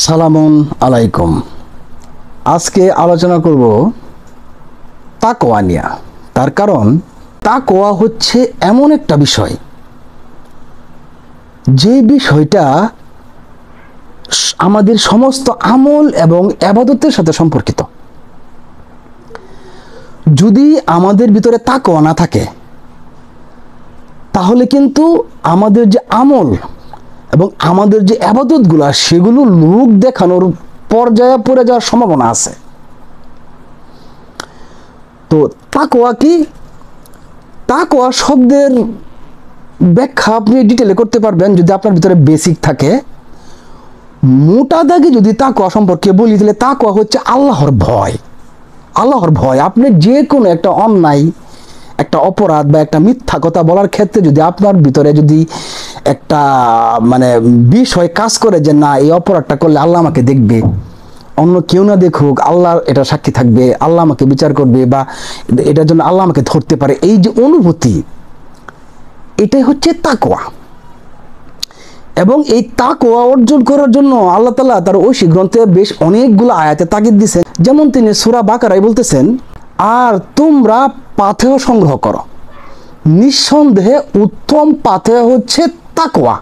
সালামুন আলাইকুম। আজকে আলোচনা করব তাকওয়া নিয়ে। তার কারণ তাকওয়া হচ্ছে এমন একটা বিষয়, যে বিষয়টা আমাদের সমস্ত আমল এবং ইবাদতের সাথে সম্পর্কিত। যদি আমাদের ভিতরে তাকওয়া না থাকে, তাহলে কিন্তু আমাদের যে আমল এবং আমাদের যে ইবাদতগুলো সেগুলো লোক দেখানোর পর্যায়ে পড়ে যাওয়ার সম্ভাবনা আছে। তো তাকওয়া কি? তাকওয়া শব্দের ব্যাখ্যা আপনি ডিটেলে করতে পারবেন যদি আপনার ভিতরে বেসিক থাকে। মোটা দাগে যদি তাকওয়া সম্পর্কে বলি, তাহলে তাকওয়া হচ্ছে আল্লাহর ভয়। আল্লাহর ভয়। আপনি যে কোনো একটা অন্যায়, একটা অপরাধ বা একটা মিথ্যা কথা বলার ক্ষেত্রে যদি আপনার ভিতরে যদি একটা বিষয় কাজ করে যে না, এই অপরাধটা করলে আল্লাহ আমাকে দেখবে, অন্য কেউ না দেখুক, আল্লাহ এটা সাক্ষী থাকবে, আল্লাহ আমাকে বিচার করবে, বা এটার জন্য আল্লাহ আমাকে ধরতে পারে, এই যে অনুভূতি, এটাই হচ্ছে তাকওয়া। এবং এই তাকওয়া অর্জন করার জন্য আল্লাহ তাআলা তার ঐশী গ্রন্থে বেশ অনেকগুলো আয়াতে তাগিদ দিয়েছেন। যেমন তিনি সূরা বাকারায় বলতেছেন, আর তোমরা পাথেয় সংগ্রহ করো, নিঃসন্দেহে উত্তম পাথেয় হচ্ছে তাকওয়া।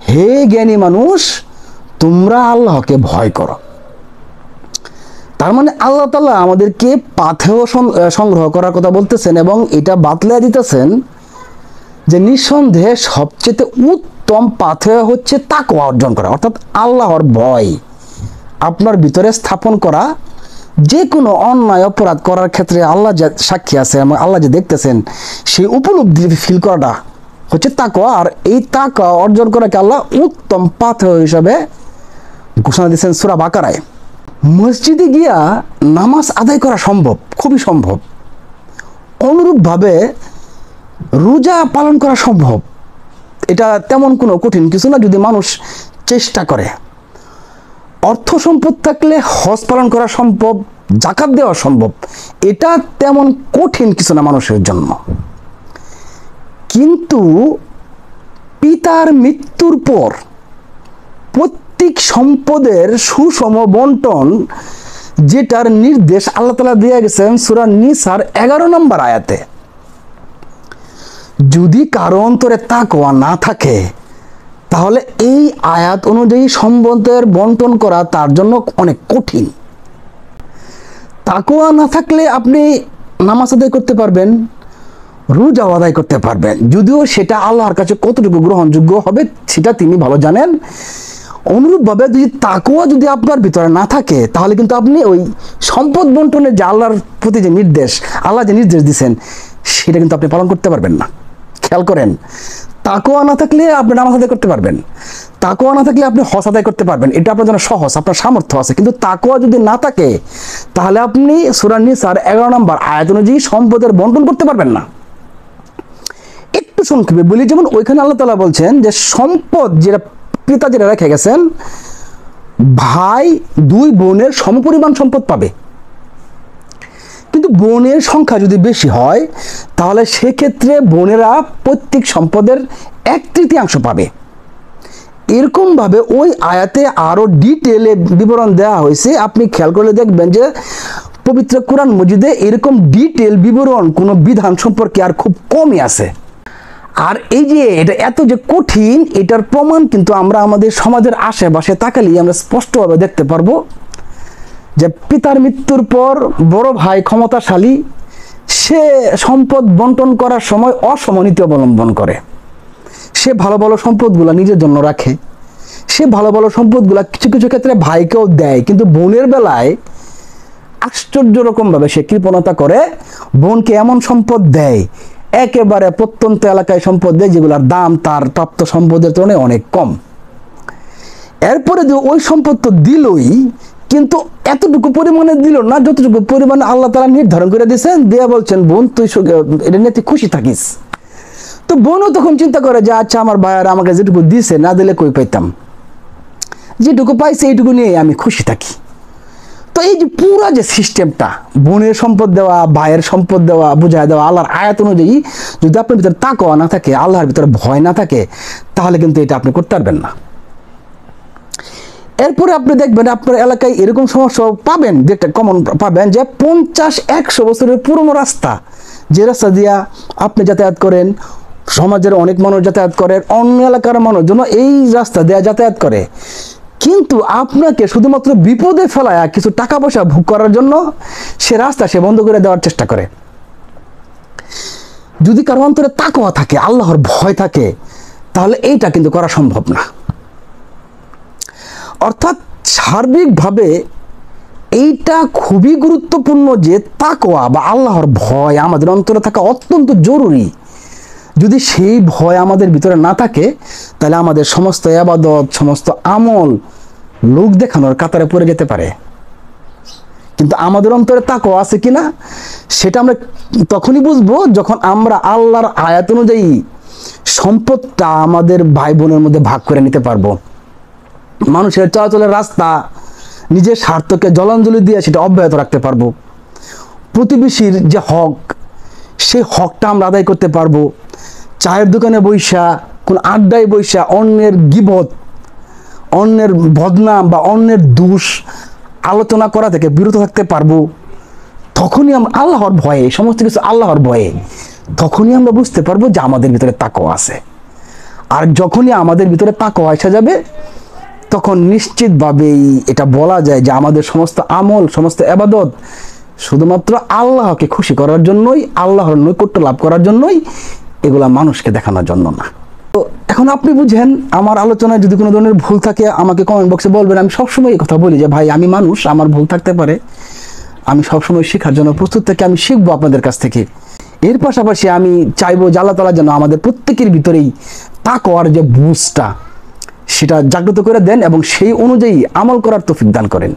হে জ্ঞানী মানুষ, তোমরা আল্লাহকে ভয় করো। তার মানে আল্লাহ তাআলা আমাদেরকে পাথেয় সংগ্রহ করার কথা বলতেছেন, এবং এটা বাতলে দিতেছেন যে নিঃসন্দেহে সবচেয়ে উত্তম পাথেয় হচ্ছে তাকওয়া অর্জন করা, অর্থাৎ আল্লাহর ভয় আপনার ভিতরে স্থাপন করা। যে কোনো অন্যায় অপরাধ করার ক্ষেত্রে আল্লাহ যে সাক্ষী আছে এবং আল্লাহ যে দেখতেছেন, সেই উপলব্ধি ফিল করাটা হচ্ছে তাকওয়া। আর এই তাকওয়া অর্জন করাকে আল্লাহ উত্তম পাথেয় হিসাবে ঘোষণা দিয়েছেন সূরা বাকারায়। মসজিদে গিয়া নামাজ আদায় করা সম্ভব, খুবই সম্ভব। অনুরূপভাবে রোজা পালন করা সম্ভব। এটা তেমন কোনো কঠিন কিছু না যদি মানুষ চেষ্টা করে। অর্থ সম্পদ থাকলে হজ পালন করা সম্ভব, যাকাত দেওয়া সম্ভব। এটা তেমন কঠিন কিছু না মানুষের জন্য। কিন্তু পিতার মৃত্যুর পর প্রত্যেক সম্পদের সুষম বন্টন, যেটার নির্দেশ আল্লাহ তাআলা দিয়ে গেছেন সূরা নিসার 11 নম্বর আয়াতে, যদি কারো অন্তরে তাকওয়া না থাকে, তাহলে এই আয়াত অনুযায়ী সম্পদের বন্টন করা তার জন্য অনেক কঠিন। তাকওয়া না থাকলে আপনি নামাজ আদায় করতে পারবেন, রোজাও আদায় করতে পারবেন, যদিও সেটা আল্লাহর কাছে কতটুকু গ্রহণযোগ্য হবে সেটা তিনি ভালো জানেন। অনুরূপভাবে যদি তাকওয়া যদি আপনার ভিতরে না থাকে, তাহলে কিন্তু আপনি ওই সম্পদ বন্টনের যে আল্লাহর প্রতি যে নির্দেশ, আল্লাহ যে নির্দেশ দিচ্ছেন, সেটা কিন্তু আপনি পালন করতে পারবেন না। খেয়াল করেন, তাকওয়া না থাকলে আপনি নামাজ আদায় করতে পারবেন, তাকওয়া না থাকলে আপনি হজ আদায় করতে পারবেন, এটা আপনার জন্য সহজ, আপনার সামর্থ্য আছে। কিন্তু তাকওয়া যদি না থাকে, তাহলে আপনি সূরা নিসার 11 নম্বর আয়াত অনুযায়ী সম্পদের বন্টন করতে পারবেন না। একটু সংক্ষেপে বলি, যেমন ওইখানে আল্লাহ তাআলা বলছেন যে সম্পদ যেটা পিতা যেটা রেখে গেছেন, ভাই 2 বোনের সমপরিমাণ সম্পদ পাবে। কিন্তু বোনের সংখ্যা যদি বেশি হয়, তাহলে সেক্ষেত্রে বোনেরা প্রত্যেক সম্পদের 1/3 পাবে। এরকমভাবে ওই আয়াতে আরও ডিটেলে বিবরণ দেওয়া হয়েছে। আপনি খেয়াল করলে দেখবেন যে পবিত্র কোরআন মজিদে এরকম ডিটেল বিবরণ কোনো বিধান সম্পর্কে আর খুব কমই আছে। আর এই যে এটা এত যে কঠিন, এটার প্রমাণ কিন্তু আমরা আমাদের সমাজের আশেপাশে তাকালেই আমরা স্পষ্টভাবে দেখতে পারবো যে পিতার মৃত্যুর পর বড় ভাই ক্ষমতাশালী, সে সম্পদ বন্টন করার সময় অসমনীতি অবলম্বন করে। সে ভালো ভালো সম্পদগুলো নিজের জন্য রাখে, সে ভালো ভালো সম্পদগুলো কিছু কিছু ক্ষেত্রে ভাইকেও দেয়, কিন্তু বোনের বেলায় আশ্চর্য রকমভাবে সে কৃপণতা করে। বোনকে এমন সম্পদ দেয়, একেবারে প্রত্যন্ত এলাকায় সম্পদ দেয়, যেগুলোর দাম তার প্রাপ্ত সম্পদের তুলনায় অনেক কম। এরপরে যে ওই সম্পদ তো দিলই, কিন্তু এতটুকু পরিমাণে দিল না যতটুকু পরিমাণে আল্লাহ তাআলা নির্ধারণ করে দিয়েছেন। দিয়ে বলছেন, বোন তুই এটা নিয়ে খুশি থাকিস। তো বোনও তখন চিন্তা করে যে আচ্ছা, আমার ভাইয়ারা আমাকে যেটুকু দিছে, না দিলে কই পাইতাম, যেটুকু পাইছে এইটুকু নিয়ে আমি খুশি থাকি। তো এই যে পুরো যে সিস্টেমটা, বোনের সম্পদ দেওয়া, ভাইয়ের সম্পদ দেওয়া, বুঝায় দেওয়া, আল্লাহর আয়াত অনুযায়ী যদি আপনার ভিতরে তাকওয়া না থাকে, আল্লাহর ভিতরে ভয় না থাকে, তাহলে কিন্তু এটা আপনি করতে পারবেন না। এরপরে আপনি দেখবেন আপনার এলাকায় এরকম সমস্যা পাবেন, যেটা কমন পাবেন, যে 50-100 বছরের পুরনো রাস্তা, যে রাস্তা দিয়া আপনি যাতায়াত করেন, সমাজের অনেক মানুষ যাতায়াত করেন, অন্য এলাকার মানুষজন এই রাস্তা দেয়া যাতায়াত করে, কিন্তু আপনাকে শুধুমাত্র বিপদে ফেলায় কিছু টাকা পয়সা ভোগ করার জন্য সে রাস্তা সে বন্ধ করে দেওয়ার চেষ্টা করে। যদি কারো অন্তরে তাকওয়া থাকে, আল্লাহর ভয় থাকে, তাহলে এইটা কিন্তু করা সম্ভব না। অর্থাৎ সার্বিকভাবে এইটা খুবই গুরুত্বপূর্ণ যে তাকওয়া বা আল্লাহর ভয় আমাদের অন্তরে থাকা অত্যন্ত জরুরি। যদি সেই ভয় আমাদের ভিতরে না থাকে, তাহলে আমাদের সমস্ত ইবাদত, সমস্ত আমল লোক দেখানোর কাতারে পড়ে যেতে পারে। কিন্তু আমাদের অন্তরে তাকওয়া আছে কিনা সেটা আমরা তখনই বুঝবো যখন আমরা আল্লাহর আয়াত অনুযায়ী সম্পদটা আমাদের ভাই বোনের মধ্যে ভাগ করে নিতে পারবো। মানুষের চলাচলের রাস্তা নিজের স্বার্থকে জলাঞ্জলি দিয়ে সেটা অব্যাহত রাখতে পারবো। প্রতিবেশীর যে হক, সেই হকটা আমরা আদায় করতে পারবো। চায়ের দোকানে বৈশা, কোন আড্ডায় বৈশা অন্যের গীবত, অন্যের বদনাম বা অন্যের দোষ আলোচনা করা থেকে বিরত থাকতে পারবো। তখনই আমরা আল্লাহর ভয়ে, সমস্ত কিছু আল্লাহর ভয়ে, তখনই আমরা বুঝতে পারবো যে আমাদের ভিতরে তাকওয়া আছে। আর যখনই আমাদের ভিতরে তাকওয়া এসে যাবে, তখন নিশ্চিতভাবেই এটা বলা যায় যে আমাদের সমস্ত আমল, সমস্ত ইবাদত শুধুমাত্র আল্লাহকে খুশি করার জন্যই, আল্লাহর নৈকট্য লাভ করার জন্যই, এগুলা মানুষকে দেখানোর জন্য না। তো এখন আপনি বুঝেন, আমার আলোচনায় যদি কোনো ধরনের ভুল থাকে আমাকে কমেন্ট বক্সে বলবেন। আমি সবসময় এই কথা বলি যে ভাই, আমি মানুষ, আমার ভুল থাকতে পারে, আমি সবসময় শেখার জন্য প্রস্তুত থেকে আমি শিখবো আপনাদের কাছ থেকে। এর পাশাপাশি আমি চাইবো যে আল্লাহ তাআলা যেন আমাদের প্রত্যেকের ভিতরেই তাকওয়ার যে বুঝটা সেটা জাগ্রত করে দেন এবং সেই অনুযায়ী আমল করার তৌফিক দান করেন।